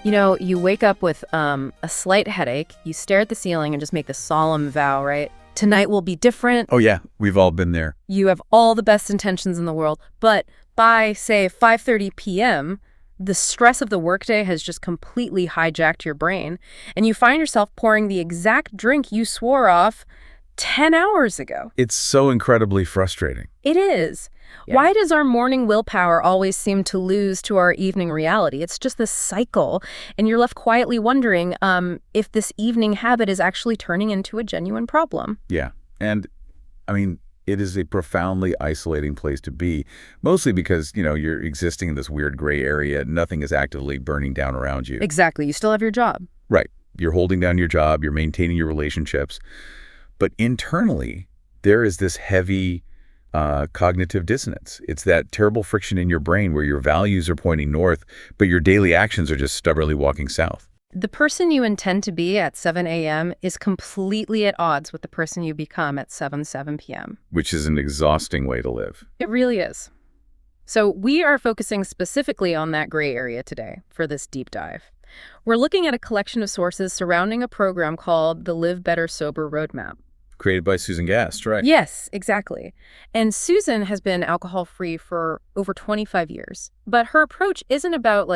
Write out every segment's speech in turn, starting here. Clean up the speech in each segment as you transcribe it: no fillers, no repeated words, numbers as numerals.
You know, you wake up with a slight headache, you stare at the ceiling and just make the solemn vow, right? Tonight will be different. Oh yeah, we've all been there. You have all the best intentions in the world, but by, say, 5:30 p.m., the stress of the workday has just completely hijacked your brain, and you find yourself pouring the exact drink you swore off 10 hours ago. It's so incredibly frustrating. It is. Yeah. Why does our morning willpower always seem to lose to our evening reality? It's just this cycle, and you're left quietly wondering if this evening habit is actually turning into a genuine problem. Yeah, and I mean, it is a profoundly isolating place to be, mostly because, you're existing in this weird gray area. Nothing is actively burning down around you. Exactly. You still have your job. Right. You're holding down your job, you're maintaining your relationships. But internally, there is this heavy cognitive dissonance. It's that terrible friction in your brain where your values are pointing north, but your daily actions are just stubbornly walking south. The person you intend to be at 7 a.m. is completely at odds with the person you become at 7 p.m. Which is an exhausting way to live. It really is. So we are focusing specifically on that gray area today for this deep dive. We're looking at a collection of sources surrounding a program called the Live Better Sober Roadmap. Created by Susan Gast, right? Yes, exactly. And Susan has been alcohol-free for over 25 years. But her approach isn't about,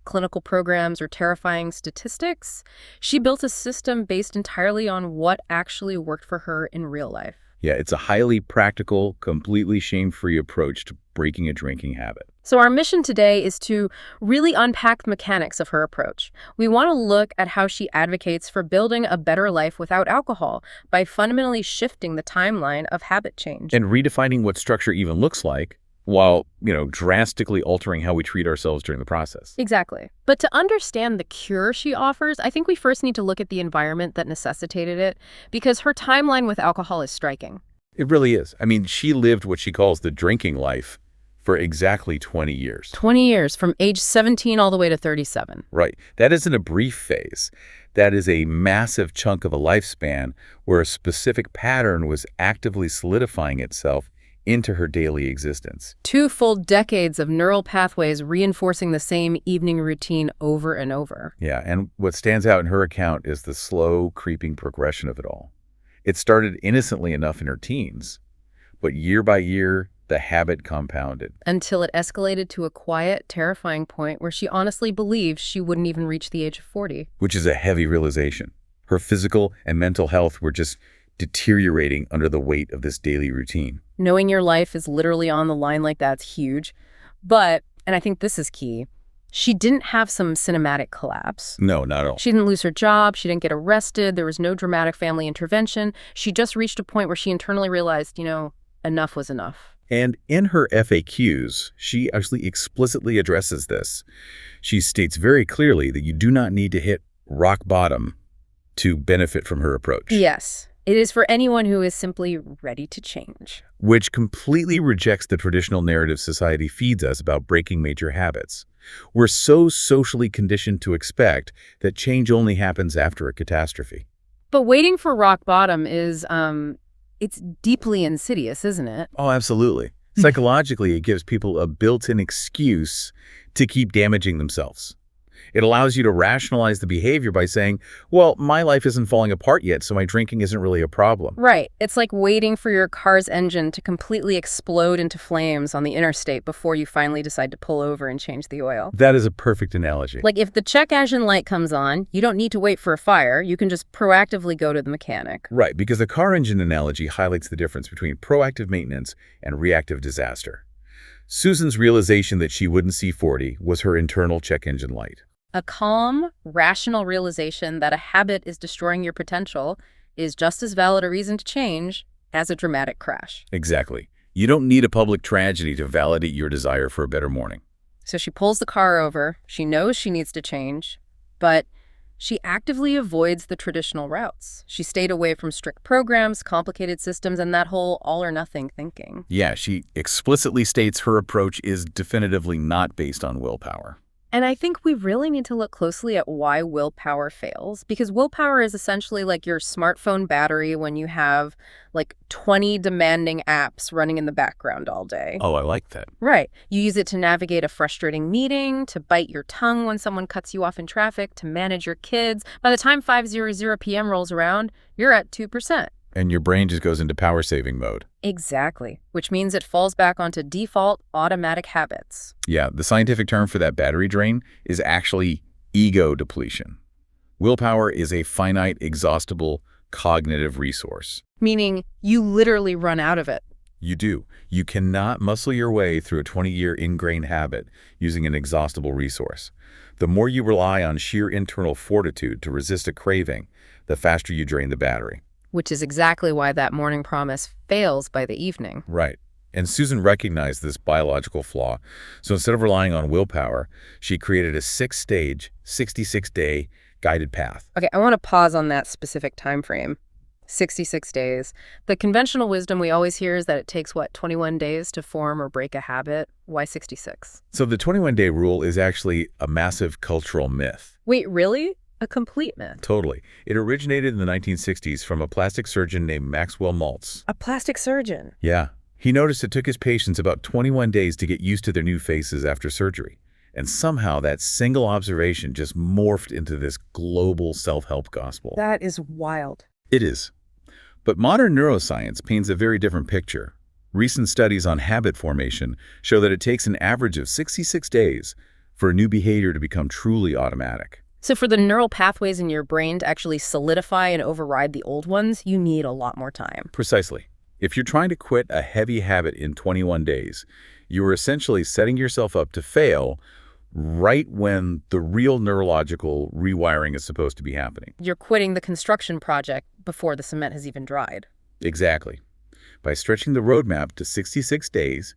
clinical programs or terrifying statistics. She built a system based entirely on what actually worked for her in real life. Yeah, it's a highly practical, completely shame-free approach to breaking a drinking habit. So our mission today is to really unpack the mechanics of her approach. We want to look at how she advocates for building a better life without alcohol by fundamentally shifting the timeline of habit change. And redefining what structure even looks like while, drastically altering how we treat ourselves during the process. Exactly. But to understand the cure she offers, I think we first need to look at the environment that necessitated it, because her timeline with alcohol is striking. It really is. I mean, she lived what she calls the drinking life for exactly 20 years. 20 years, from age 17 all the way to 37. Right. That isn't a brief phase. That is a massive chunk of a lifespan where a specific pattern was actively solidifying itself into her daily existence. 2 full decades of neural pathways reinforcing the same evening routine over and over. Yeah, and what stands out in her account is the slow, creeping progression of it all. It started innocently enough in her teens, but year by year, the habit compounded. Until it escalated to a quiet, terrifying point where she honestly believed she wouldn't even reach the age of 40. Which is a heavy realization. Her physical and mental health were just deteriorating under the weight of this daily routine. Knowing your life is literally on the line like that's huge. But, and I think this is key, she didn't have some cinematic collapse. No, not at all. She didn't lose her job. She didn't get arrested. There was no dramatic family intervention. She just reached a point where she internally realized, enough was enough. And in her FAQs, she actually explicitly addresses this. She states very clearly that you do not need to hit rock bottom to benefit from her approach. Yes. It is for anyone who is simply ready to change. Which completely rejects the traditional narrative society feeds us about breaking major habits. We're so socially conditioned to expect that change only happens after a catastrophe. But waiting for rock bottom is, it's deeply insidious, isn't it? Oh, absolutely. Psychologically, it gives people a built-in excuse to keep damaging themselves. It allows you to rationalize the behavior by saying, well, my life isn't falling apart yet, so my drinking isn't really a problem. Right. It's like waiting for your car's engine to completely explode into flames on the interstate before you finally decide to pull over and change the oil. That is a perfect analogy. Like if the check engine light comes on, you don't need to wait for a fire. You can just proactively go to the mechanic. Right, because the car engine analogy highlights the difference between proactive maintenance and reactive disaster. Susan's realization that she wouldn't see 40 was her internal check engine light. A calm, rational realization that a habit is destroying your potential is just as valid a reason to change as a dramatic crash. Exactly. You don't need a public tragedy to validate your desire for a better morning. So she pulls the car over. She knows she needs to change, but she actively avoids the traditional routes. She stayed away from strict programs, complicated systems, and that whole all-or-nothing thinking. Yeah, she explicitly states her approach is definitively not based on willpower. And I think we really need to look closely at why willpower fails, because willpower is essentially like your smartphone battery when you have like 20 demanding apps running in the background all day. Oh, I like that. Right. You use it to navigate a frustrating meeting, to bite your tongue when someone cuts you off in traffic, to manage your kids. By the time 5:00 p.m. rolls around, you're at 2%. And your brain just goes into power saving mode. Exactly, which means it falls back onto default automatic habits. Yeah, the scientific term for that battery drain is actually ego depletion. Willpower is a finite, exhaustible cognitive resource. Meaning you literally run out of it. You do. You cannot muscle your way through a 20-year ingrained habit using an exhaustible resource. The more you rely on sheer internal fortitude to resist a craving, the faster you drain the battery. Which is exactly why that morning promise fails by the evening. Right. And Susan recognized this biological flaw. So instead of relying on willpower, she created a 6-stage, 66-day guided path. Okay, I want to pause on that specific time frame. 66 days. The conventional wisdom we always hear is that it takes, 21 days to form or break a habit? Why 66? So the 21-day rule is actually a massive cultural myth. Wait, really? A complete myth? Totally. It originated in the 1960s from a plastic surgeon named Maxwell Maltz. A plastic surgeon? Yeah. He noticed it took his patients about 21 days to get used to their new faces after surgery. And somehow that single observation just morphed into this global self-help gospel. That is wild. It is. But modern neuroscience paints a very different picture. Recent studies on habit formation show that it takes an average of 66 days for a new behavior to become truly automatic. So for the neural pathways in your brain to actually solidify and override the old ones, you need a lot more time. Precisely. If you're trying to quit a heavy habit in 21 days, you are essentially setting yourself up to fail right when the real neurological rewiring is supposed to be happening. You're quitting the construction project before the cement has even dried. Exactly. By stretching the roadmap to 66 days,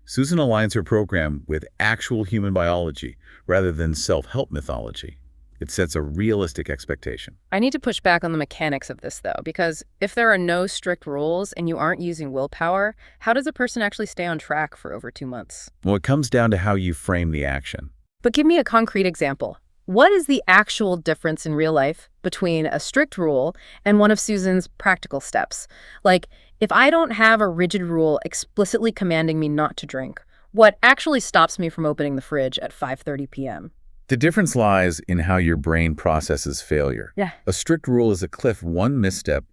Susan aligns her program with actual human biology rather than self-help mythology. It sets a realistic expectation. I need to push back on the mechanics of this, though, because if there are no strict rules and you aren't using willpower, how does a person actually stay on track for over 2 months? Well, it comes down to how you frame the action. But give me a concrete example. What is the actual difference in real life between a strict rule and one of Susan's practical steps? Like, if I don't have a rigid rule explicitly commanding me not to drink, what actually stops me from opening the fridge at 5:30 p.m.? The difference lies in how your brain processes failure. Yeah. A strict rule is a cliff, one misstep,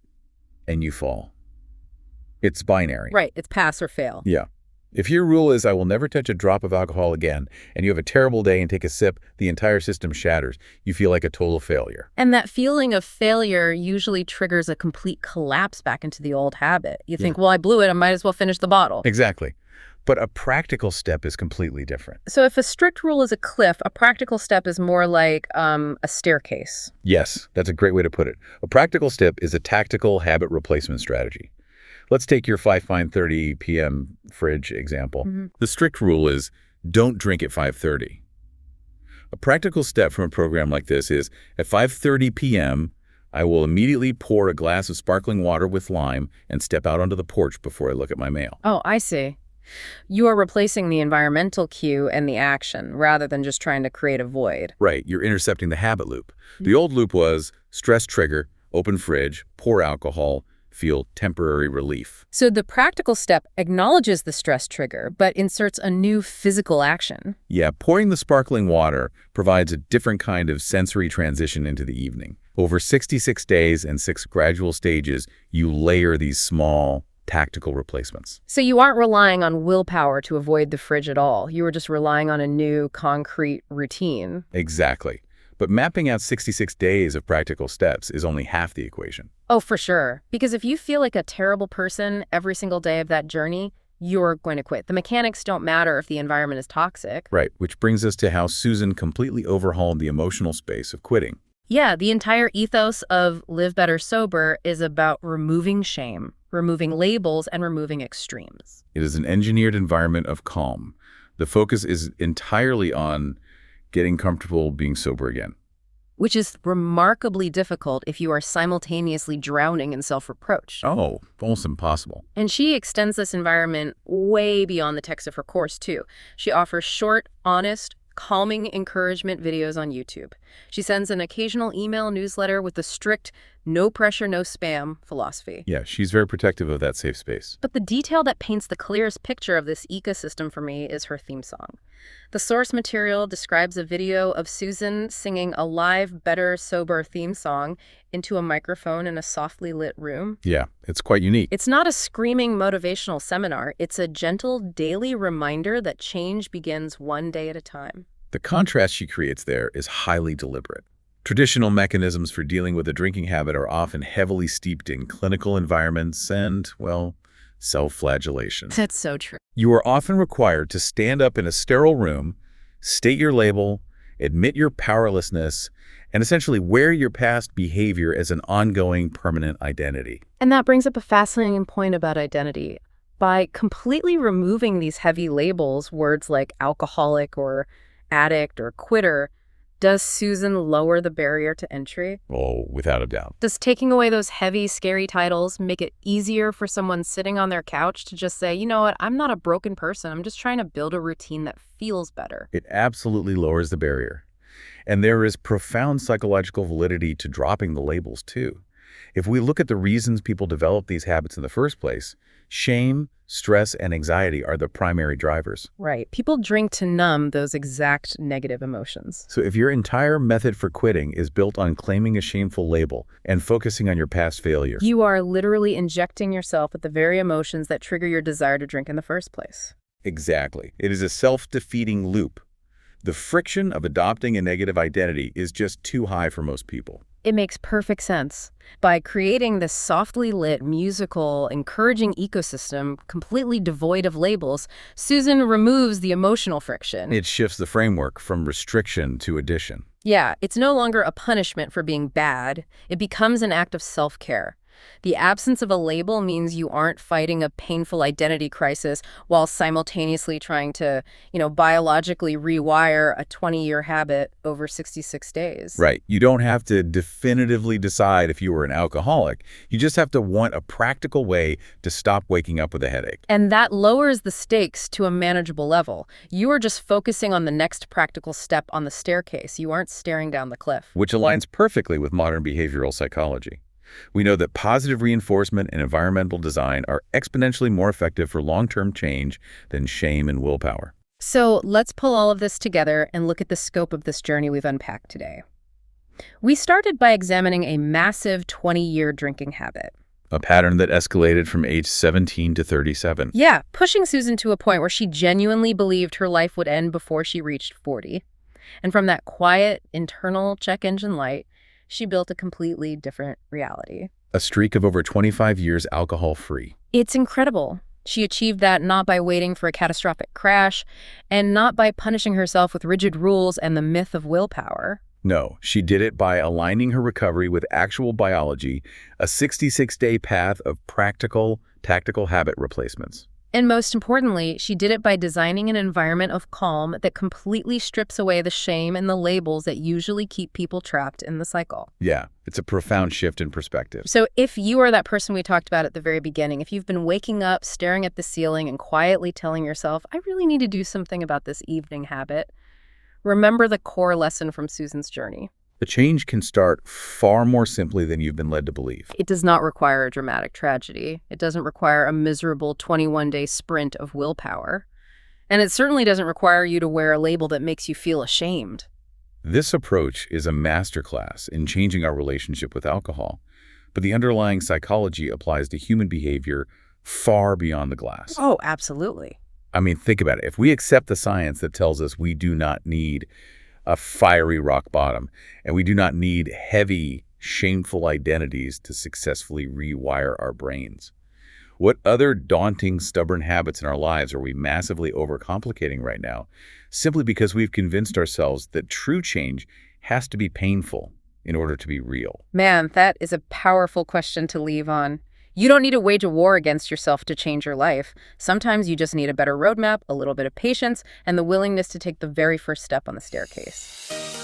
and you fall. It's binary. Right, it's pass or fail. Yeah. If your rule is, I will never touch a drop of alcohol again, and you have a terrible day and take a sip, the entire system shatters. You feel like a total failure. And that feeling of failure usually triggers a complete collapse back into the old habit. You think, well, I blew it, I might as well finish the bottle. Exactly. But a practical step is completely different. So if a strict rule is a cliff, a practical step is more like a staircase. Yes, that's a great way to put it. A practical step is a tactical habit replacement strategy. Let's take your 5:30 p.m. fridge example. Mm-hmm. The strict rule is don't drink at 5:30. A practical step from a program like this is at 5:30 p.m., I will immediately pour a glass of sparkling water with lime and step out onto the porch before I look at my mail. Oh, I see. You are replacing the environmental cue and the action rather than just trying to create a void. Right, you're intercepting the habit loop. The old loop was stress trigger, open fridge, pour alcohol, feel temporary relief. So the practical step acknowledges the stress trigger, but inserts a new physical action. Yeah, pouring the sparkling water provides a different kind of sensory transition into the evening. Over 66 days and 6 gradual stages, you layer these small, tactical replacements. So you aren't relying on willpower to avoid the fridge at all. You are just relying on a new, concrete routine. Exactly. But mapping out 66 days of practical steps is only half the equation. Oh, for sure. Because if you feel like a terrible person every single day of that journey, you're going to quit. The mechanics don't matter if the environment is toxic. Right, which brings us to how Susan completely overhauled the emotional space of quitting. Yeah, the entire ethos of Live Better Sober is about removing shame, removing labels, and removing extremes. It is an engineered environment of calm. The focus is entirely on getting comfortable being sober again. Which is remarkably difficult if you are simultaneously drowning in self-reproach. Oh, almost impossible. And she extends this environment way beyond the text of her course, too. She offers short, honest, calming encouragement videos on YouTube. She sends an occasional email newsletter with the strict no pressure, no spam philosophy. Yeah, she's very protective of that safe space. But the detail that paints the clearest picture of this ecosystem for me is her theme song. The source material describes a video of Susan singing a live, better, sober theme song into a microphone in a softly lit room. Yeah, it's quite unique. It's not a screaming motivational seminar. It's a gentle daily reminder that change begins one day at a time. The contrast she creates there is highly deliberate. Traditional mechanisms for dealing with a drinking habit are often heavily steeped in clinical environments and, well, self-flagellation. That's so true. You are often required to stand up in a sterile room, state your label, admit your powerlessness, and essentially wear your past behavior as an ongoing, permanent identity. And that brings up a fascinating point about identity. By completely removing these heavy labels, words like alcoholic or addict or quitter, does Susan lower the barrier to entry? Oh, without a doubt. Does taking away those heavy, scary titles make it easier for someone sitting on their couch to just say, you know what, I'm not a broken person. I'm just trying to build a routine that feels better? It absolutely lowers the barrier. And there is profound psychological validity to dropping the labels, too. If we look at the reasons people develop these habits in the first place, shame, stress, and anxiety are the primary drivers. Right. People drink to numb those exact negative emotions. So if your entire method for quitting is built on claiming a shameful label and focusing on your past failure, you are literally injecting yourself with the very emotions that trigger your desire to drink in the first place. Exactly. It is a self-defeating loop. The friction of adopting a negative identity is just too high for most people. It makes perfect sense. By creating this softly lit, musical, encouraging ecosystem completely devoid of labels, Susan removes the emotional friction. It shifts the framework from restriction to addition. Yeah, it's no longer a punishment for being bad. It becomes an act of self-care. The absence of a label means you aren't fighting a painful identity crisis while simultaneously trying to, biologically rewire a 20-year habit over 66 days. Right. You don't have to definitively decide if you were an alcoholic. You just have to want a practical way to stop waking up with a headache. And that lowers the stakes to a manageable level. You are just focusing on the next practical step on the staircase. You aren't staring down the cliff. Which aligns perfectly with modern behavioral psychology. We know that positive reinforcement and environmental design are exponentially more effective for long-term change than shame and willpower. So let's pull all of this together and look at the scope of this journey we've unpacked today. We started by examining a massive 20-year drinking habit. A pattern that escalated from age 17 to 37. Yeah, pushing Susan to a point where she genuinely believed her life would end before she reached 40. And from that quiet, internal check engine light, she built a completely different reality. A streak of over 25 years alcohol-free. It's incredible. She achieved that not by waiting for a catastrophic crash and not by punishing herself with rigid rules and the myth of willpower. No, she did it by aligning her recovery with actual biology, a 66-day path of practical, tactical habit replacements. And most importantly, she did it by designing an environment of calm that completely strips away the shame and the labels that usually keep people trapped in the cycle. Yeah, it's a profound shift in perspective. So if you are that person we talked about at the very beginning, if you've been waking up, staring at the ceiling, and quietly telling yourself, I really need to do something about this evening habit, remember the core lesson from Susan's journey. The change can start far more simply than you've been led to believe. It does not require a dramatic tragedy. It doesn't require a miserable 21-day sprint of willpower. And it certainly doesn't require you to wear a label that makes you feel ashamed. This approach is a masterclass in changing our relationship with alcohol, but the underlying psychology applies to human behavior far beyond the glass. Oh, absolutely. I mean, think about it. If we accept the science that tells us we do not need a fiery rock bottom, and we do not need heavy, shameful identities to successfully rewire our brains, what other daunting, stubborn habits in our lives are we massively overcomplicating right now, simply because we've convinced ourselves that true change has to be painful in order to be real? Man, that is a powerful question to leave on. You don't need to wage a war against yourself to change your life. Sometimes you just need a better roadmap, a little bit of patience, and the willingness to take the very first step on the staircase.